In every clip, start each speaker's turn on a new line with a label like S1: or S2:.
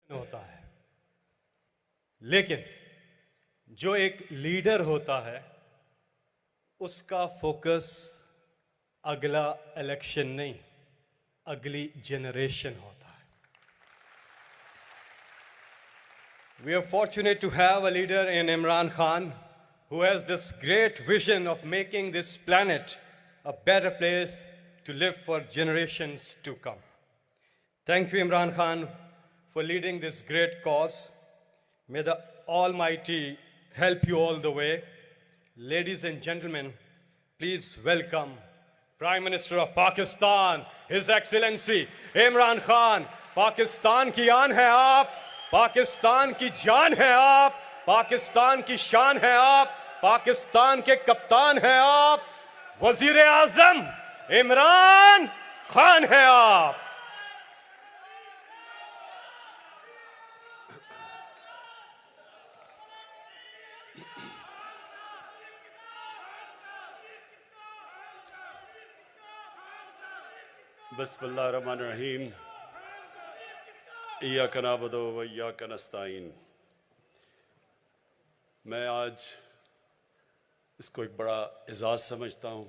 S1: होता है, लेकिन जो एक लीडर होता है उसका फोकस अगला इलेक्शन नहीं, अगली जनरेशन होता है। We are fortunate to have a leader in Imran Khan who has this great vision of making this planet a better place to live for generations to come. Thank you, Imran Khan, for leading this great cause. May the Almighty help you all the way. Ladies and gentlemen, please welcome Prime Minister of Pakistan, His Excellency Imran Khan. Pakistan की आन है आप, पाकिस्तान की जान है आप, पाकिस्तान की शान है आप, पाकिस्तान के कप्तान हैं आप, वजीर आजम इमरान खान हैं आप।
S2: बिस्मिल्लाहिर्रहमानिर्रहीम। इय्याका नअबुदु व इय्याका नस्तईन। मैं आज इसको एक बड़ा एजाज़ समझता हूँ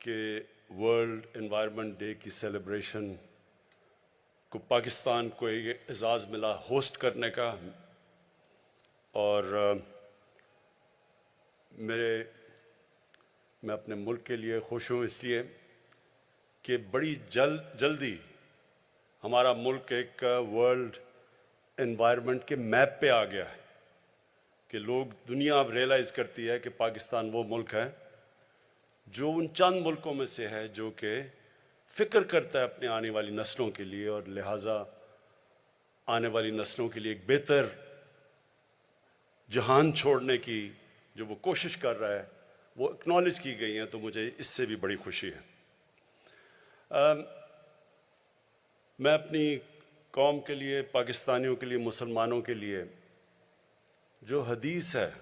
S2: कि वर्ल्ड एनवायरनमेंट डे की सेलिब्रेशन को पाकिस्तान को एक एजाज़ मिला होस्ट करने का। और मैं अपने मुल्क के लिए खुश हूँ इसलिए कि बड़ी जल्दी हमारा मुल्क एक वर्ल्ड एनवायरनमेंट के मैप पे आ गया है कि दुनिया अब रियलाइज़ करती है कि पाकिस्तान वो मुल्क है जो उन चंद मुल्कों में से है जो कि फ़िक्र करता है अपने आने वाली नस्लों के लिए, और लिहाजा आने वाली नस्लों के लिए एक बेहतर जहान छोड़ने की जो वो कोशिश कर रहा है वो एक्नॉलेज की गई हैं। तो मुझे इससे भी बड़ी खुशी है। मैं अपनी कौम के लिए, पाकिस्तानियों के लिए, मुसलमानों के लिए जो हदीस है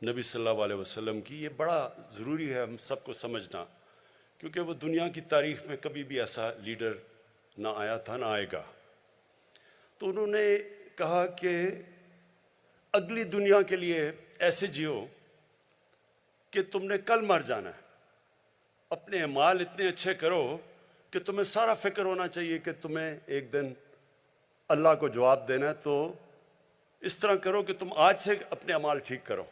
S2: नबी सल्लल्लाहु अलैहि वसल्लम की, ये बड़ा ज़रूरी है हम सबको समझना, क्योंकि वो दुनिया की तारीख़ में कभी भी ऐसा लीडर ना आया था ना आएगा। तो उन्होंने कहा कि अगली दुनिया के लिए ऐसे जियो कि तुमने कल मर जाना है, अपने अमाल इतने अच्छे करो कि तुम्हें सारा फिक्र होना चाहिए कि तुम्हें एक दिन अल्लाह को जवाब देना है। तो इस तरह करो कि तुम आज से अपने अमाल ठीक करो।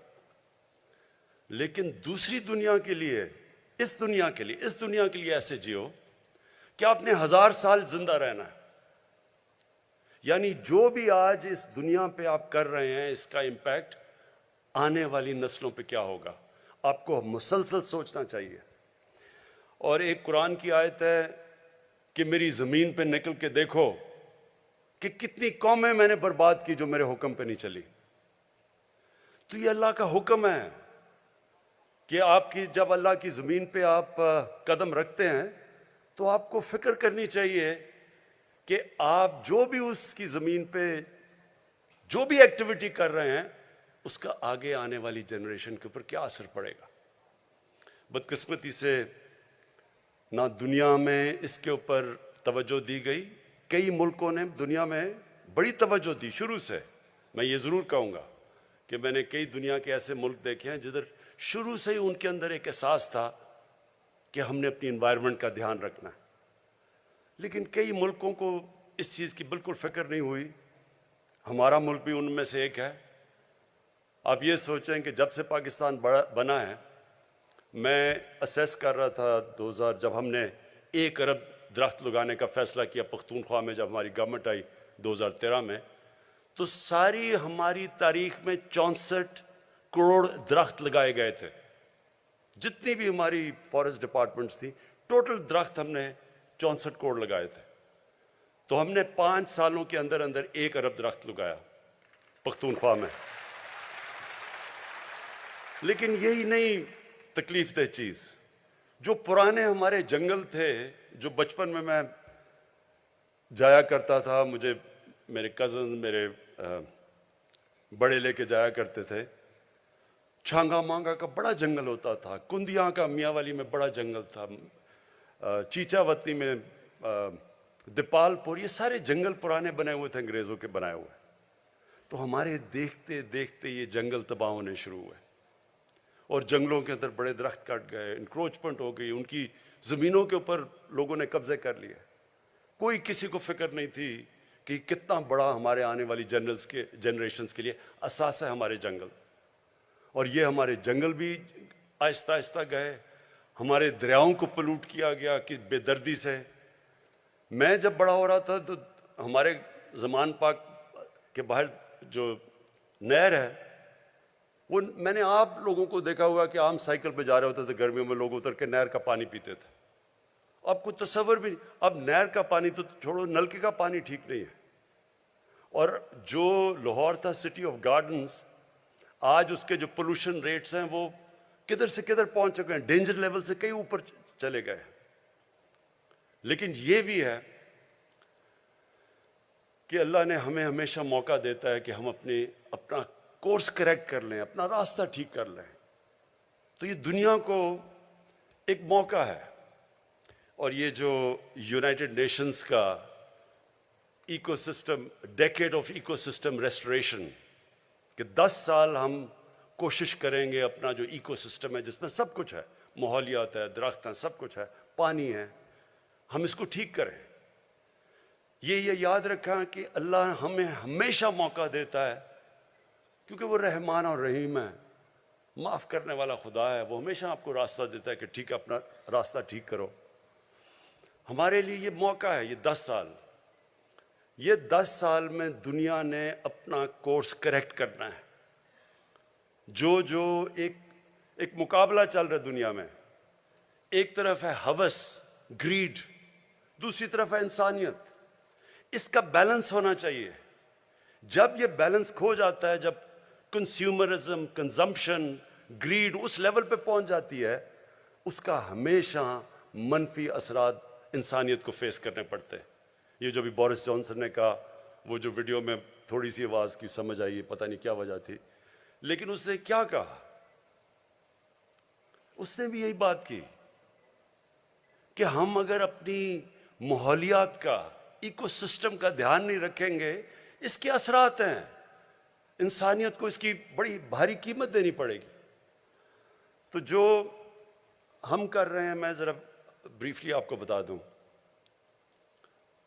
S2: लेकिन दूसरी दुनिया के लिए, इस दुनिया के लिए ऐसे जियो कि आपने 1000 साल जिंदा रहना है। यानी जो भी आज इस दुनिया पे आप कर रहे हैं, इसका इम्पैक्ट आने वाली नस्लों पे क्या होगा, आपको मुसलसल सोचना चाहिए। और एक कुरान की आयत है कि मेरी ज़मीन पे निकल के देखो कि कितनी कौमें मैंने बर्बाद की जो मेरे हुक्म पे नहीं चली। तो ये अल्लाह का हुक्म है कि आपकी जब अल्लाह की ज़मीन पे आप कदम रखते हैं तो आपको फ़िक्र करनी चाहिए कि आप जो भी उसकी ज़मीन पे जो भी एक्टिविटी कर रहे हैं उसका आगे आने वाली जनरेशन के ऊपर क्या असर पड़ेगा। बदकिस्मती से ना दुनिया में इसके ऊपर तवज्जो दी गई। कई मुल्कों ने दुनिया में बड़ी तवज्जो दी शुरू से। मैं ये ज़रूर कहूँगा कि मैंने कई दुनिया के ऐसे मुल्क देखे हैं जिधर शुरू से ही उनके अंदर एक एहसास था कि हमने अपनी इन्वायरमेंट का ध्यान रखना है। लेकिन कई मुल्कों को इस चीज़ की बिल्कुल फ़िक्र नहीं हुई। हमारा मुल्क भी उनमें से एक है। आप ये सोचें कि जब से पाकिस्तान बना है, मैं असेस कर रहा था 2000 जब हमने 1 अरब दरख्त लगाने का फ़ैसला किया पख्तूनख्वा में, जब हमारी गवर्नमेंट आई 2013 में, तो सारी हमारी तारीख़ में 64 करोड़ दरख्त लगाए गए थे। जितनी भी हमारी फॉरेस्ट डिपार्टमेंट्स थी, टोटल दरख्त हमने 64 करोड़ लगाए थे। तो हमने 5 सालों के अंदर अंदर 1 अरब दरख्त लगाया पख्तूनख्वा में। लेकिन यही नहीं तकलीफ दह चीज़, जो पुराने हमारे जंगल थे, जो बचपन में मैं जाया करता था, मुझे मेरे कज़न मेरे बड़े लेके जाया करते थे। छांगा मांगा का बड़ा जंगल होता था, कुंदिया का मियाँ वाली में बड़ा जंगल था, चीचावती में दीपालपुर, ये सारे जंगल पुराने बने हुए थे, अंग्रेजों के बनाए हुए। तो हमारे देखते देखते ये जंगल तबाह होने शुरू हुए और जंगलों के अंदर बड़े दरख्त कट गए, इंक्रोचमेंट हो गई, उनकी ज़मीनों के ऊपर लोगों ने कब्जे कर लिए। कोई किसी को फिक्र नहीं थी कि कितना बड़ा हमारे आने वाली जनरेशन्स के लिए असास है हमारे जंगल। और ये हमारे जंगल भी आहिस्ता आहिस्ता गए, हमारे दरियाओं को पोल्यूट किया गया कि बेदर्दी से। मैं जब बड़ा हो रहा था तो हमारे ज़मान पाक के बाहर जो नहर है, वो मैंने आप लोगों को देखा हुआ कि आम साइकिल पे जा रहे होते थे, गर्मियों में लोग उतर के नहर का पानी पीते थे। अब कुछ तस्वर भी नहीं, अब नहर का पानी तो छोड़ो, नलके का पानी ठीक नहीं है। और जो लाहौर था सिटी ऑफ गार्डन्स, आज उसके जो पोल्यूशन रेट्स हैं वो किधर से किधर पहुंच चुके हैं, डेंजर लेवल से कई ऊपर चले गए। लेकिन ये भी है कि अल्लाह ने हमें हमेशा मौका देता है कि हम अपना कोर्स करेक्ट कर लें, अपना रास्ता ठीक कर लें। तो ये दुनिया को एक मौका है। और ये जो यूनाइटेड नेशंस का ecosystem, decade of ecosystem restoration, कि 10 साल हम कोशिश करेंगे अपना जो इकोसिस्टम है जिसमें सब कुछ है, माहौलियात है, दरख्त हैं, सब कुछ है, पानी है, हम इसको ठीक करें। ये याद रखा कि अल्लाह हमें हमेशा मौका देता है, क्योंकि वो रहमान और रहीम है, माफ़ करने वाला खुदा है। वो हमेशा आपको रास्ता देता है कि ठीक है, अपना रास्ता ठीक करो। हमारे लिए ये मौका है, ये 10 साल, ये 10 साल में दुनिया ने अपना कोर्स करेक्ट करना है। जो एक मुकाबला चल रहा है दुनिया में, एक तरफ है हवस, ग्रीड, दूसरी तरफ है इंसानियत। इसका बैलेंस होना चाहिए। जब ये बैलेंस खो जाता है, जब कंज्यूमरिज्म, कंजम्पशन, ग्रीड उस लेवल पे पहुंच जाती है, उसका हमेशा मनफी असरात इंसानियत को फेस करने पड़ते हैं। ये जो भी बोरिस जॉनसन ने कहा, वो जो वीडियो में थोड़ी सी आवाज़ की समझ आई, पता नहीं क्या वजह थी, लेकिन उसने क्या कहा, उसने भी यही बात की कि हम अगर अपनी माहौलियात का, इकोसिस्टम का ध्यान नहीं रखेंगे, इसके असरात हैं, इंसानियत को इसकी बड़ी भारी कीमत देनी पड़ेगी। तो जो हम कर रहे हैं, मैं ज़रा ब्रीफली आपको बता दूं,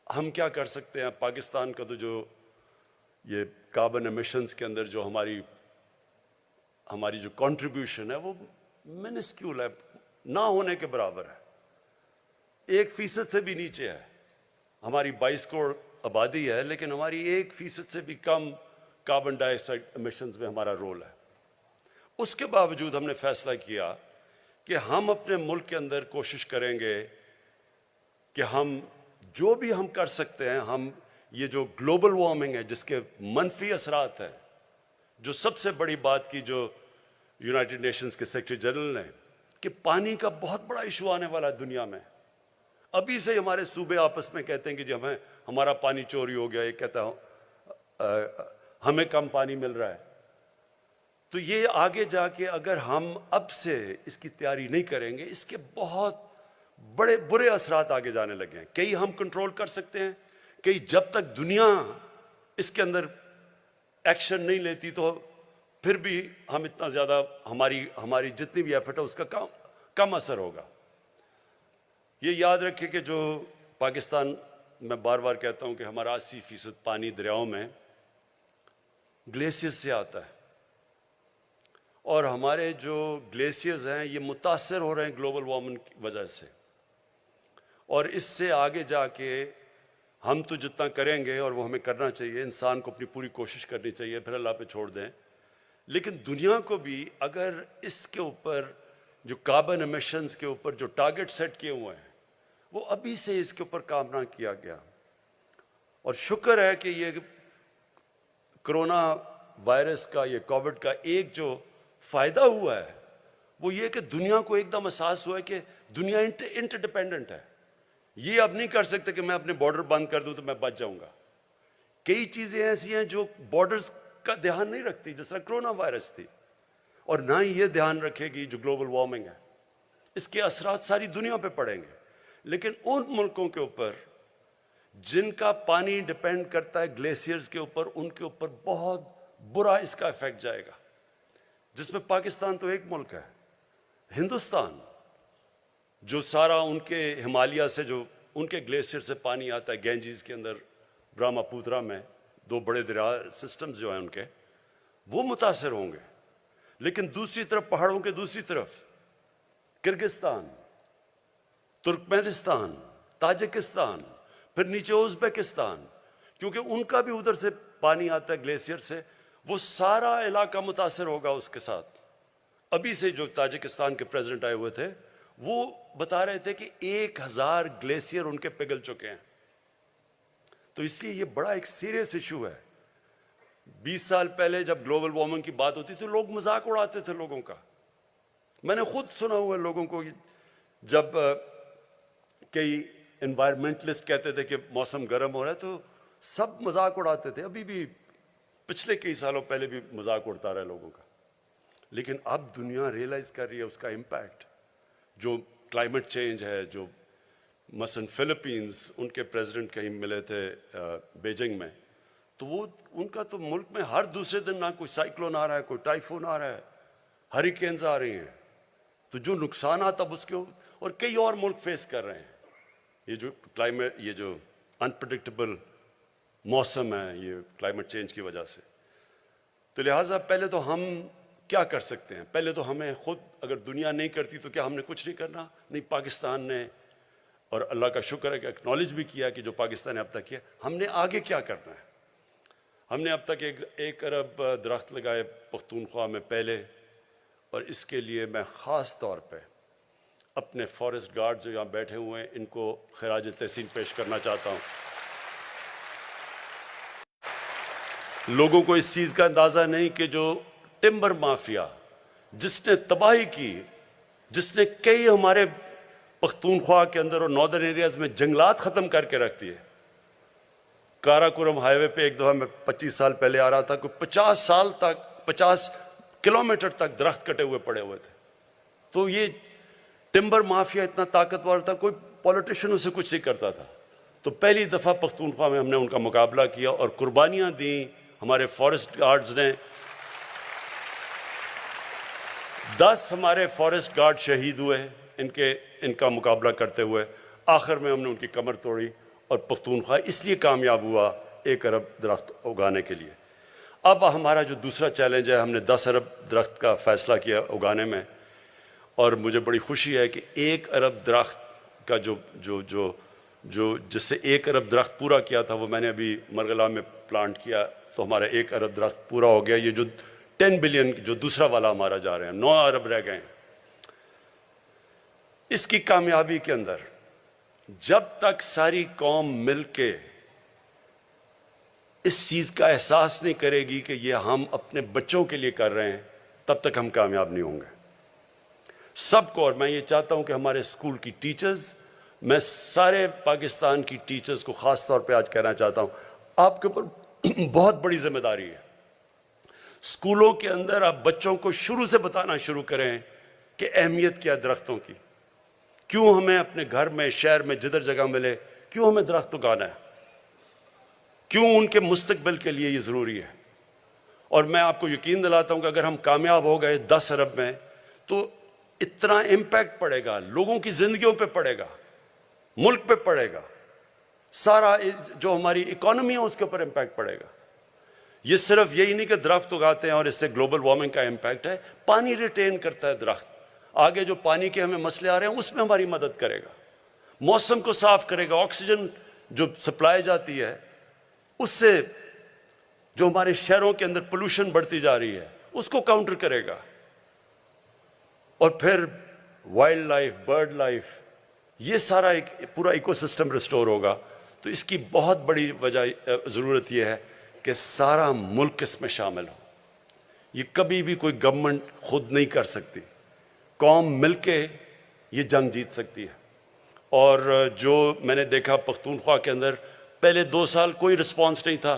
S2: हम क्या कर सकते हैं। पाकिस्तान का तो जो ये कार्बन एमिशंस के अंदर जो हमारी जो कंट्रीब्यूशन है वो मिनिस्क्यूल है, ना होने के बराबर है, 1% से भी नीचे है। हमारी 22 करोड़ आबादी है, लेकिन हमारी 1% से भी कम कार्बन डाइऑक्साइड एमिशंस में हमारा रोल है। उसके बावजूद हमने फैसला किया कि हम अपने मुल्क के अंदर कोशिश करेंगे कि हम जो भी हम कर सकते हैं, हम ये जो ग्लोबल वार्मिंग है जिसके मनफी असरात हैं, जो सबसे बड़ी बात की जो यूनाइटेड नेशंस के सेक्रेटरी जनरल ने, कि पानी का बहुत बड़ा इशू आने वाला है दुनिया में। अभी से हमारे सूबे आपस में कहते हैं कि जी हमारा पानी चोरी हो गया, ये कहता है हमें कम पानी मिल रहा है। तो ये आगे जाके अगर हम अब से इसकी तैयारी नहीं करेंगे, इसके बहुत बड़े बुरे असरात आगे जाने लगे हैं। कई हम कंट्रोल कर सकते हैं, कई जब तक दुनिया इसके अंदर एक्शन नहीं लेती तो फिर भी हम इतना ज़्यादा हमारी जितनी भी एफर्ट है उसका कम असर होगा। ये याद रखें कि जो पाकिस्तान, मैं बार बार कहता हूं कि हमारा 80% पानी दरियाओं में ग्लेशियर्स से आता है, और हमारे जो ग्लेशियर्स हैं ये मुतासर हो रहे हैं ग्लोबल वार्मिंग की वजह से। और इससे आगे जाके हम तो जितना करेंगे, और वो हमें करना चाहिए, इंसान को अपनी पूरी कोशिश करनी चाहिए, फिर अल्लाह पे छोड़ दें। लेकिन दुनिया को भी अगर इसके ऊपर जो कार्बन एमिशंस के ऊपर जो टारगेट सेट किए हुए हैं, वो अभी से इसके ऊपर काम ना किया गया। और शुक्र है कि ये कोरोना वायरस का, ये कोविड का एक जो फायदा हुआ है वो ये कि दुनिया को एकदम एहसास हुआ है कि दुनिया इंटरडिपेंडेंट है। ये अब नहीं कर सकते कि मैं अपने बॉर्डर बंद कर दूं तो मैं बच जाऊंगा। कई चीजें ऐसी हैं जो बॉर्डर्स का ध्यान नहीं रखती, जिस तरह कोरोना वायरस थी, और ना ही ये ध्यान रखेगी जो ग्लोबल वार्मिंग है। इसके असरात सारी दुनिया पे पड़ेंगे। लेकिन उन मुल्कों के ऊपर जिनका पानी डिपेंड करता है ग्लेशियर्स के ऊपर, उनके ऊपर बहुत बुरा इसका इफेक्ट जाएगा, जिसमें पाकिस्तान तो एक मुल्क है। हिंदुस्तान जो सारा उनके हिमालय से जो उनके ग्लेशियर से पानी आता है, गैंजीज के अंदर, ब्रह्मपुत्रा में, दो बड़े दरिया सिस्टम्स जो हैं उनके, वो मुतासर होंगे। लेकिन दूसरी तरफ, पहाड़ों के दूसरी तरफ किर्गिस्तान, तुर्कमेनिस्तान, ताजिकिस्तान, फिर नीचे उज़्बेकिस्तान, क्योंकि उनका भी उधर से पानी आता है ग्लेशियर से, वो सारा इलाका मुतासर होगा उसके साथ। अभी से जो ताजिकिस्तान के प्रेसिडेंट आए हुए थे, वो बता रहे थे कि 1000 ग्लेशियर उनके पिघल चुके हैं। तो इसलिए ये बड़ा एक सीरियस इशू है। 20 साल पहले जब ग्लोबल वार्मिंग की बात होती थी, लोग मजाक उड़ाते थे लोगों का। मैंने खुद सुना हुआ है लोगों को, जब कई एनवायरमेंटलिस्ट कहते थे कि मौसम गर्म हो रहा है, तो सब मजाक उड़ाते थे। अभी भी, पिछले कई सालों पहले भी मजाक उड़ता रहा लोगों का। लेकिन अब दुनिया रियलाइज कर रही है उसका इम्पैक्ट, जो क्लाइमेट चेंज है। जो मसलन फिलीपींस, उनके प्रेसिडेंट कहीं मिले थे बीजिंग में, तो वो उनका तो मुल्क में हर दूसरे दिन ना कोई साइक्लोन आ रहा है, कोई टाइफून आ रहा है, हरिकेन्स आ रही हैं। तो जो नुकसान आता अब उसके, और कई और मुल्क फेस कर रहे हैं ये जो क्लाइमेट, ये जो अनप्रेडिक्टेबल मौसम है, ये क्लाइमेट चेंज की वजह से। तो लिहाजा पहले तो हम क्या कर सकते हैं? पहले तो हमें खुद, अगर दुनिया नहीं करती तो क्या हमने कुछ नहीं करना? नहीं, पाकिस्तान ने, और अल्लाह का शुक्र है कि एक्नॉलेज भी किया कि जो पाकिस्तान ने अब तक किया। हमने आगे क्या करना है? हमने अब तक 1 अरब दरख्त लगाए पख्तूनख्वा में पहले, और इसके लिए मैं ख़ास तौर पे अपने फॉरेस्ट गार्ड जो यहाँ बैठे हुए हैं, इनको खराज तहसीन पेश करना चाहता हूँ। लोगों को इस चीज़ का अंदाज़ा नहीं कि जो टिम्बर माफिया, जिसने तबाही की, जिसने कई हमारे पख्तूनख्वा के अंदर और नॉर्दर्न एरियाज में जंगलात ख़त्म करके रख दिए। काराकोरम हाईवे पे एक दफ़ा मैं 25 साल पहले आ रहा था, कोई 50 साल तक, 50 किलोमीटर तक दरख्त कटे हुए पड़े हुए थे। तो ये टिम्बर माफिया इतना ताकतवर था, कोई पॉलिटिशियन उसे कुछ नहीं करता था। तो पहली दफ़ा पख्तूनख्वा में हमने उनका मुकाबला किया और कुर्बानियाँ दी। हमारे फॉरेस्ट गार्ड्स ने, 10 हमारे फॉरेस्ट गार्ड शहीद हुए इनका मुकाबला करते हुए। आखिर में हमने उनकी कमर तोड़ी और पख्तूनख्वा इसलिए कामयाब हुआ 1 अरब दरख्त उगाने के लिए। अब हमारा जो दूसरा चैलेंज है, हमने 10 अरब दरख्त का फ़ैसला किया उगाने में, और मुझे बड़ी खुशी है कि 1 अरब दरख्त का जो जिससे 1 अरब दरख्त पूरा किया था, वो मैंने अभी मरगला में प्लांट किया, तो हमारा 1 अरब दरख्त पूरा हो गया। ये जो 10 बिलियन जो दूसरा वाला हमारा जा रहे हैं, 9 अरब रह गए हैं। इसकी कामयाबी के अंदर जब तक सारी कौम मिलके इस चीज का एहसास नहीं करेगी कि ये हम अपने बच्चों के लिए कर रहे हैं, तब तक हम कामयाब नहीं होंगे सबको। और मैं ये चाहता हूं कि हमारे स्कूल की टीचर्स, मैं सारे पाकिस्तान की टीचर्स को खास तौर पे आज कहना चाहता हूं, आपके ऊपर बहुत बड़ी जिम्मेदारी है। स्कूलों के अंदर आप बच्चों को शुरू से बताना शुरू करें कि अहमियत क्या दरख्तों की, क्यों हमें अपने घर में, शहर में, जिधर जगह मिले, क्यों हमें दरख्त उगाना है, क्यों उनके मुस्तकबिल के लिए ये ज़रूरी है। और मैं आपको यकीन दिलाता हूं कि अगर हम कामयाब हो गए 10 अरब में, तो इतना इम्पैक्ट पड़ेगा, लोगों की जिंदगियों पे पड़ेगा, मुल्क पे पड़ेगा, सारा जो हमारी इकोनॉमी है उसके ऊपर इम्पैक्ट पड़ेगा। ये सिर्फ यही नहीं कि दरख्त उगाते हैं और इससे ग्लोबल वार्मिंग का इम्पैक्ट है, पानी रिटेन करता है दरख्त, आगे जो पानी के हमें मसले आ रहे हैं उसमें हमारी मदद करेगा, मौसम को साफ करेगा, ऑक्सीजन जो सप्लाई जाती है उससे जो हमारे शहरों के अंदर पोल्यूशन बढ़ती जा रही है उसको काउंटर करेगा, और फिर वाइल्ड लाइफ, बर्ड लाइफ, ये सारा एक पूरा इकोसिस्टम रिस्टोर होगा। तो इसकी बहुत बड़ी वजह ज़रूरत यह है कि सारा मुल्क इसमें शामिल हो। ये कभी भी कोई गवर्नमेंट खुद नहीं कर सकती, कौम मिलके ये जंग जीत सकती है। और जो मैंने देखा पख्तूनख्वा के अंदर, पहले 2 साल कोई रिस्पांस नहीं था,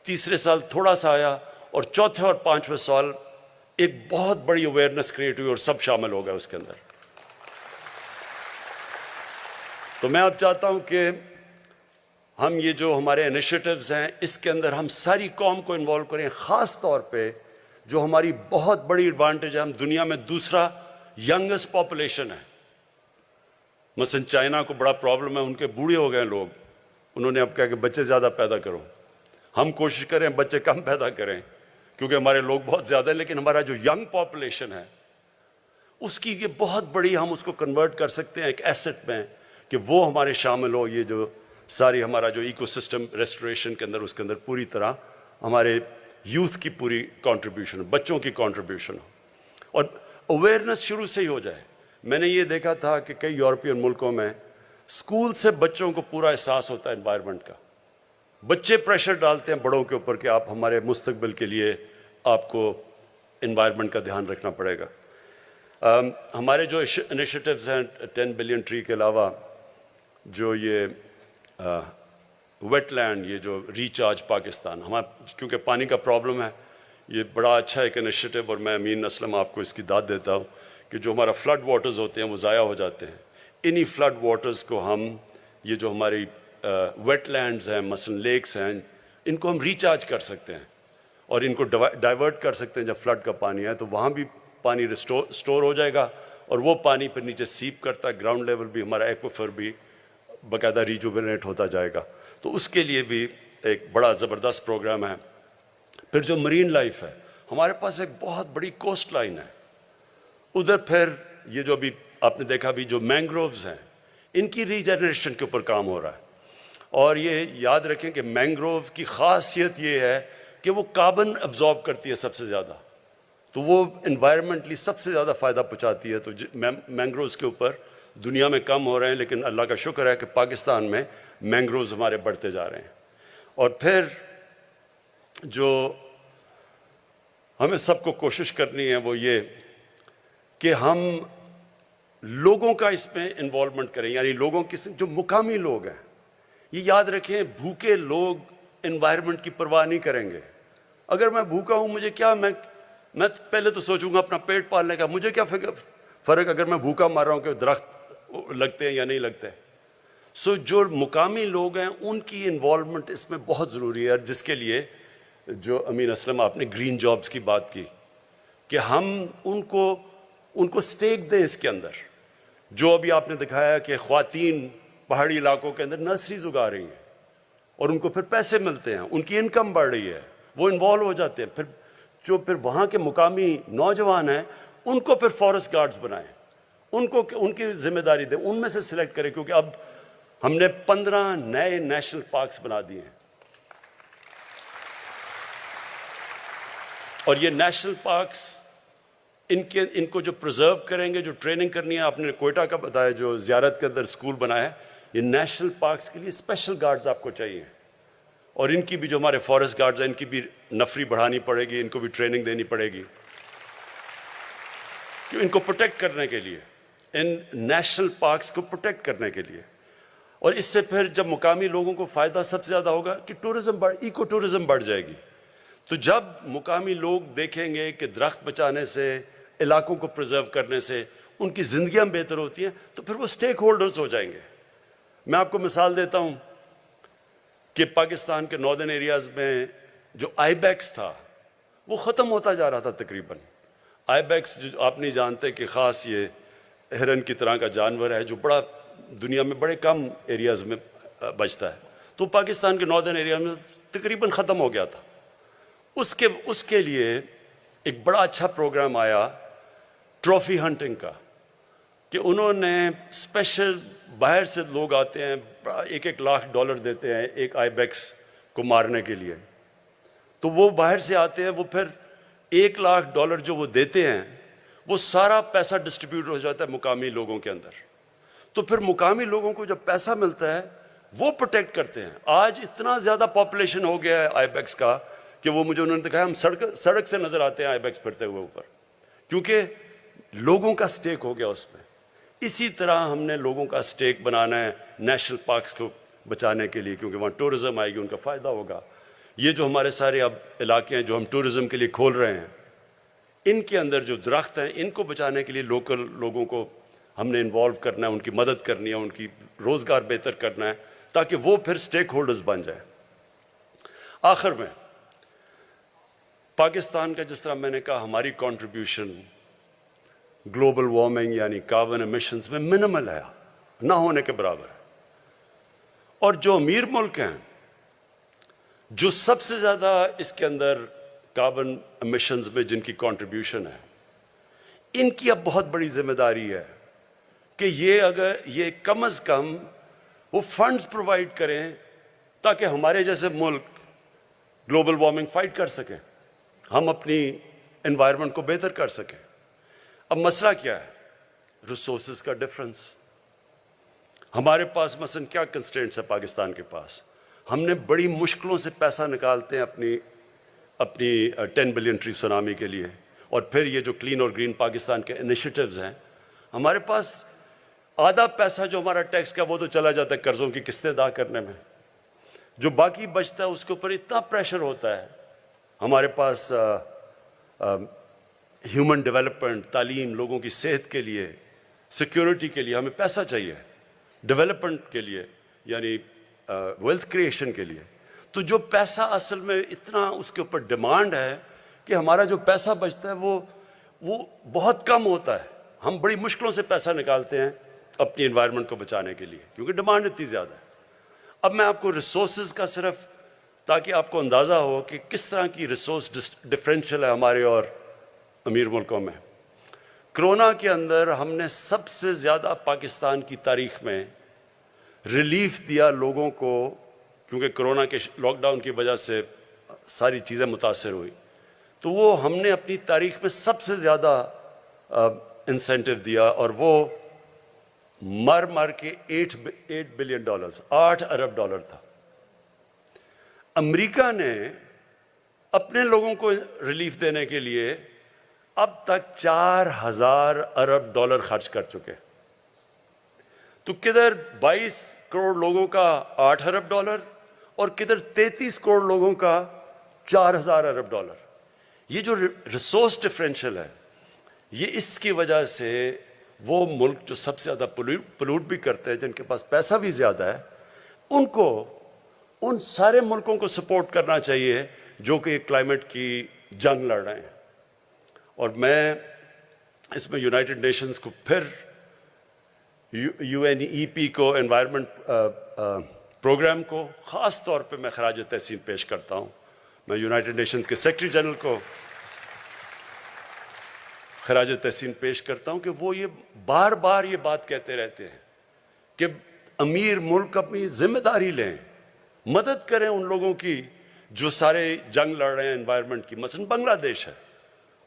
S2: तीसरे साल थोड़ा सा आया, और चौथे और 5वें साल एक बहुत बड़ी अवेयरनेस क्रिएट हुई और सब शामिल हो गए उसके अंदर। तो मैं अब चाहता हूं कि हम ये जो हमारे इनिशिएटिव्स हैं इसके अंदर हम सारी कौम को इन्वॉल्व करें। ख़ास तौर पे जो हमारी बहुत बड़ी एडवांटेज है, हम दुनिया में दूसरा यंगेस्ट पॉपुलेशन है। मसलन चाइना को बड़ा प्रॉब्लम है, उनके बूढ़े हो गए लोग, उन्होंने अब कहा कि बच्चे ज़्यादा पैदा करो। हम कोशिश करें बच्चे कम पैदा करें क्योंकि हमारे लोग बहुत ज़्यादा है, लेकिन हमारा जो यंग पॉपुलेशन है उसकी ये बहुत बड़ी, हम उसको कन्वर्ट कर सकते हैं एक एसेट में कि वो हमारे शामिल हो। ये जो सारी हमारा जो इकोसिस्टम रेस्टोरेशन के अंदर, उसके अंदर पूरी तरह हमारे यूथ की पूरी कंट्रीब्यूशन हो, बच्चों की कंट्रीब्यूशन हो और अवेयरनेस शुरू से ही हो जाए। मैंने ये देखा था कि कई यूरोपियन मुल्कों में स्कूल से बच्चों को पूरा एहसास होता है एनवायरनमेंट का। बच्चे प्रेशर डालते हैं बड़ों के ऊपर कि आप हमारे मुस्तकबिल के लिए आपको एनवायरनमेट का ध्यान रखना पड़ेगा। हमारे जो इनिशिएटिव्स हैं 10 बिलियन ट्री के अलावा जो ये वेटलैंड, ये जो रिचार्ज पाकिस्तान, हमारा क्योंकि पानी का प्रॉब्लम है, ये बड़ा अच्छा एक इनिशिएटिव और मैं अमीन असलम आपको इसकी दाद देता हूँ कि जो हमारा फ्लड वाटर्स होते हैं वो ज़ाया हो जाते हैं। इन्हीं फ्लड वाटर्स को हम, ये जो हमारी वेटलैंड्स हैं, मसलन लेक्स हैं, इनको हम रिचार्ज कर सकते हैं और इनको डाइवर्ट कर सकते हैं। जब फ्लड का पानी है तो वहाँ भी पानी स्टोर हो जाएगा और वो पानी फिर नीचे सीप करता है, ग्राउंड लेवल भी हमारा एक्वाफर भी बाकायदा रिजुविनेट होता जाएगा। तो उसके लिए भी एक बड़ा ज़बरदस्त प्रोग्राम है। फिर जो मरीन लाइफ है, हमारे पास एक बहुत बड़ी कोस्ट लाइन है उधर। फिर ये जो अभी आपने देखा भी जो मैंग्रोव्स हैं, इनकी रीजनरेशन के ऊपर काम हो रहा है। और ये याद रखें कि मैंग्रोव की खासियत ये है कि वो कार्बन अब्जॉर्ब करती है सबसे ज़्यादा, तो वो इन्वायरमेंटली सबसे ज़्यादा फ़ायदा पहुँचाती है। तो मैंग्रोव्स के ऊपर दुनिया में कम हो रहे हैं, लेकिन अल्लाह का शुक्र है कि पाकिस्तान में मैंग्रोव्स हमारे बढ़ते जा रहे हैं। और फिर जो हमें सबको कोशिश करनी है वो ये कि हम लोगों का इसमें इन्वॉल्वमेंट करें, यानी लोगों की जो मुकामी लोग हैं, ये याद रखें भूखे लोग इन्वायरमेंट की परवाह नहीं करेंगे। अगर मैं भूखा हूँ, मुझे क्या, मैं पहले तो सोचूंगा अपना पेट पालने का, मुझे क्या फ़र्क अगर मैं भूखा मर रहा हूँ कि दरख्त लगते हैं या नहीं लगते। सो जो मुकामी लोग हैं उनकी इन्वॉल्वमेंट इसमें बहुत ज़रूरी है, जिसके लिए जो अमीन असलम आपने ग्रीन जॉब्स की बात की कि हम उनको स्टेक दें इसके अंदर। जो अभी आपने दिखाया कि ख्वातीन पहाड़ी इलाकों के अंदर नर्सरीज उगा रही हैं और उनको फिर पैसे मिलते हैं, उनकी इनकम बढ़ रही है, वो इन्वॉल्व हो जाते हैं। फिर वहाँ के मुकामी नौजवान हैं, उनको फिर फॉरेस्ट गार्ड्स बनाएं, उनको उनकी जिम्मेदारी दें, उनमें से सिलेक्ट करें, क्योंकि अब हमने 15 नए नेशनल पार्क्स बना दिए हैं। और ये नेशनल पार्क्स इनको जो प्रिजर्व करेंगे, जो ट्रेनिंग करनी है, आपने कोयटा का बताया जो ज़ियारत के अंदर स्कूल बनाया है, ये नेशनल पार्क्स के लिए स्पेशल गार्ड्स आपको चाहिए। और इनकी भी जो हमारे फॉरेस्ट गार्ड्स हैं, इनकी भी नफरी बढ़ानी पड़ेगी, इनको भी ट्रेनिंग देनी पड़ेगी कि इनको प्रोटेक्ट करने के लिए, इन नेशनल पार्क्स को प्रोटेक्ट करने के लिए। और इससे फिर जब मुकामी लोगों को फ़ायदा सबसे ज़्यादा होगा कि इको टूरिज़म बढ़ जाएगी। तो जब मुकामी लोग देखेंगे कि दरख्त बचाने से, इलाकों को प्रिजर्व करने से उनकी ज़िंदगियाँ बेहतर होती हैं, तो फिर वो स्टेक होल्डर्स हो जाएंगे। मैं आपको मिसाल देता हूँ कि पाकिस्तान के नॉर्दर्न एरियाज़ में जो आईबैक्स था वो ख़त्म होता जा रहा था तकरीबन। आईबैक्स जो आप नहीं जानते कि ख़ास ये हिरन की तरह का जानवर है जो बड़ा दुनिया में बड़े कम एरियाज़ में बचता है, तो पाकिस्तान के नॉर्दर्न एरिया में तकरीबन ख़त्म हो गया था। उसके लिए एक बड़ा अच्छा प्रोग्राम आया ट्रॉफी हंटिंग का, कि उन्होंने स्पेशल, बाहर से लोग आते हैं, $1-1 लाख देते हैं एक आईबैक्स को मारने के लिए। तो वो बाहर से आते हैं, वो फिर $1 लाख जो वो देते हैं वो सारा पैसा डिस्ट्रीब्यूट हो जाता है मुकामी लोगों के अंदर। तो फिर मुकामी लोगों को जब पैसा मिलता है वो प्रोटेक्ट करते हैं। आज इतना ज़्यादा पॉपुलेशन हो गया है आईबैक्स का कि वो मुझे उन्होंने दिखाया, हम सड़क से नज़र आते हैं आईबैक्स फिरते हुए ऊपर, क्योंकि लोगों का स्टेक हो गया उसमें। इसी तरह हमने लोगों का स्टेक बनाना है नेशनल पार्क्स को बचाने के लिए, क्योंकि वहाँ टूरिज़म आएगी, उनका फ़ायदा होगा। ये जो हमारे सारे अब इलाके हैं जो हम टूरिज़म के लिए खोल रहे हैं, इनके अंदर जो दरख्त हैं इनको बचाने के लिए लोकल लोगों को हमने इन्वॉल्व करना है, उनकी मदद करनी है, उनकी रोज़गार बेहतर करना है, ताकि वो फिर स्टेक होल्डर्स बन जाए। आखिर में पाकिस्तान का, जिस तरह मैंने कहा, हमारी कंट्रीब्यूशन ग्लोबल वार्मिंग यानी कार्बन एमिशंस में मिनिमल है, ना होने के बराबर है। और जो अमीर मुल्क हैं, जो सबसे ज़्यादा इसके अंदर कार्बन एमिशंस में जिनकी कंट्रीब्यूशन है, इनकी अब बहुत बड़ी जिम्मेदारी है कि ये कम से कम वो फंड्स प्रोवाइड करें ताकि हमारे जैसे मुल्क ग्लोबल वार्मिंग फाइट कर सकें, हम अपनी एनवायरनमेंट को बेहतर कर सकें। अब मसला क्या है? रिसोर्सेज का डिफरेंस। हमारे पास मसलन क्या कंस्ट्रेंट्स है पाकिस्तान के पास? हमने बड़ी मुश्किलों से पैसा निकालते हैं अपनी 10 बिलियन ट्री सुनामी के लिए, और फिर ये जो क्लीन और ग्रीन पाकिस्तान के इनिशिएटिव्स हैं, हमारे पास आधा पैसा जो हमारा टैक्स का वो तो चला जाता है कर्जों की किस्तें अदा करने में। जो बाकी बचता है उसके ऊपर इतना प्रेशर होता है। हमारे पास ह्यूमन डेवलपमेंट, तालीम, लोगों की सेहत के लिए, सिक्योरिटी के लिए हमें पैसा चाहिए, डेवलपमेंट के लिए यानी वेल्थ क्रिएशन के लिए। तो जो पैसा असल में इतना उसके ऊपर डिमांड है कि हमारा जो पैसा बचता है वो बहुत कम होता है। हम बड़ी मुश्किलों से पैसा निकालते हैं अपनी एनवायरनमेंट को बचाने के लिए, क्योंकि डिमांड इतनी ज़्यादा है। अब मैं आपको रिसोर्सेज का सिर्फ, ताकि आपको अंदाज़ा हो कि किस तरह की रिसोर्स डिफरेंशियल है हमारे और अमीर मुल्कों में। कोरोना के अंदर हमने सबसे ज़्यादा पाकिस्तान की तारीख में रिलीफ दिया लोगों को, क्योंकि कोरोना के लॉकडाउन की वजह से सारी चीज़ें मुतासर हुई। तो वो हमने अपनी तारीख में सबसे ज़्यादा इंसेंटिव दिया, और वो मर के 8 बिलियन डॉलर्स, 8 अरब डॉलर था। अमेरिका ने अपने लोगों को रिलीफ देने के लिए अब तक 4,000 अरब डॉलर खर्च कर चुके। तो किधर 22 करोड़ लोगों का 8 अरब डॉलर और किधर 33 करोड़ लोगों का 4,000 अरब डॉलर। ये जो रिसोर्स डिफरेंशियल है, ये इसकी वजह से वो मुल्क जो सबसे ज़्यादा पोल्यूट भी करते हैं, जिनके पास पैसा भी ज़्यादा है, उनको, उन सारे मुल्कों को सपोर्ट करना चाहिए जो कि क्लाइमेट की जंग लड़ रहे हैं। और मैं इसमें यूनाइटेड नेशंस को, फिर UNEP को, एनवायरनमेंट प्रोग्राम को ख़ास तौर पे मैं खराज तहसीन पेश करता हूँ। मैं यूनाइटेड नेशंस के सेक्रेटरी जनरल को खराज तहसीन पेश करता हूँ कि वो ये बार बार ये बात कहते रहते हैं कि अमीर मुल्क अपनी जिम्मेदारी लें, मदद करें उन लोगों की जो सारे जंग लड़ रहे हैं एनवायरनमेंट की। मसलन बांग्लादेश है,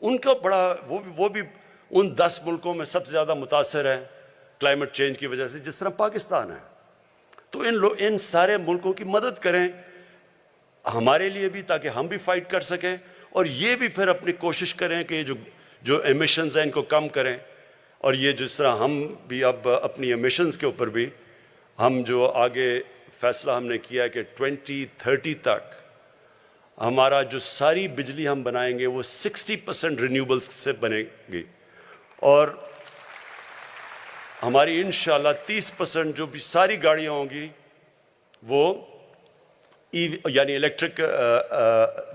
S2: उनका बड़ा, वो भी उन 10 मुल्कों में सबसे ज़्यादा मुतासर है क्लाइमेट चेंज की वजह से, जिस तरह पाकिस्तान है। तो इन सारे मुल्कों की मदद करें हमारे लिए भी, ताकि हम भी फाइट कर सकें, और ये भी फिर अपनी कोशिश करें कि जो एमिशंस हैं इनको कम करें। और ये जिस तरह हम भी अब अपनी एमिशंस के ऊपर भी, हम जो आगे फैसला हमने किया है कि 2030 तक हमारा जो सारी बिजली हम बनाएंगे वो 60% रिन्यूएबल्स से बनेगी, और हमारी इंशाल्लाह 30% जो भी सारी गाड़ियाँ होंगी वो यानी इलेक्ट्रिक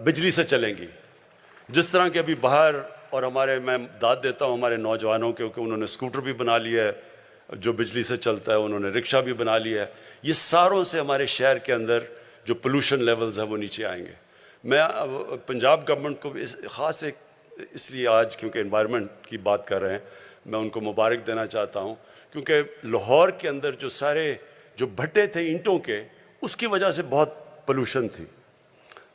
S2: बिजली से चलेंगी। जिस तरह के अभी बाहर, और मैं दाद देता हूँ हमारे नौजवानों के, क्योंकि उन्होंने स्कूटर भी बना लिया है जो बिजली से चलता है, उन्होंने रिक्शा भी बना लिया है। ये सारों से हमारे शहर के अंदर जो पोल्यूशन लेवल्स है वो नीचे आएंगे। मैं पंजाब गवर्नमेंट को ख़ास इसलिए आज, क्योंकि एनवायरनमेंट की बात कर रहे हैं, मैं उनको मुबारक देना चाहता हूँ, क्योंकि लाहौर के अंदर जो सारे जो भट्टे थे ईंटों के, उसकी वजह से बहुत पोल्यूशन थी।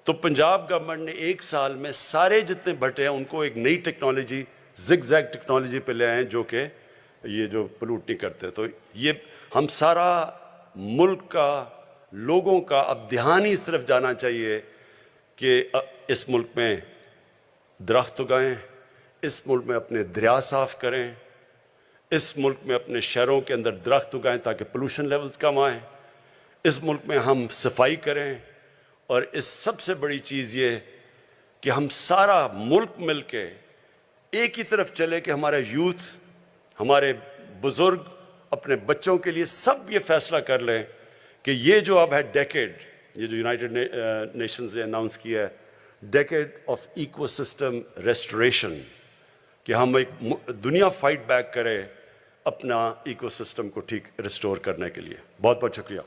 S2: तो पंजाब गवर्नमेंट ने 1 साल में सारे जितने भट्टे हैं उनको एक नई टेक्नोलॉजी, जिगजैग टेक्नोलॉजी पे ले आए, जो कि ये जो पोल्यूट नहीं करते। तो ये हम सारा मुल्क का, लोगों का अब ध्यान ही इस तरफ जाना चाहिए कि इस मुल्क में दरख्त उगाएं, इस मुल्क में अपने दरिया साफ करें, इस मुल्क में अपने शहरों के अंदर दरख्त उगाएं ताकि पोल्यूशन लेवल्स कम आएँ, इस मुल्क में हम सफाई करें, और इस सबसे बड़ी चीज़ ये कि हम सारा मुल्क मिलके एक ही तरफ चले कि हमारा यूथ, हमारे बुज़ुर्ग अपने बच्चों के लिए सब ये फैसला कर लें कि ये जो अब है डेकेड, ये जो यूनाइटेड नेशंस ने अनाउंस किया है, डेकेड ऑफ इकोसिस्टम रेस्टोरेशन, कि हम एक दुनिया फाइट बैक करे अपना इकोसिस्टम को ठीक रिस्टोर करने के लिए। बहुत बहुत शुक्रिया।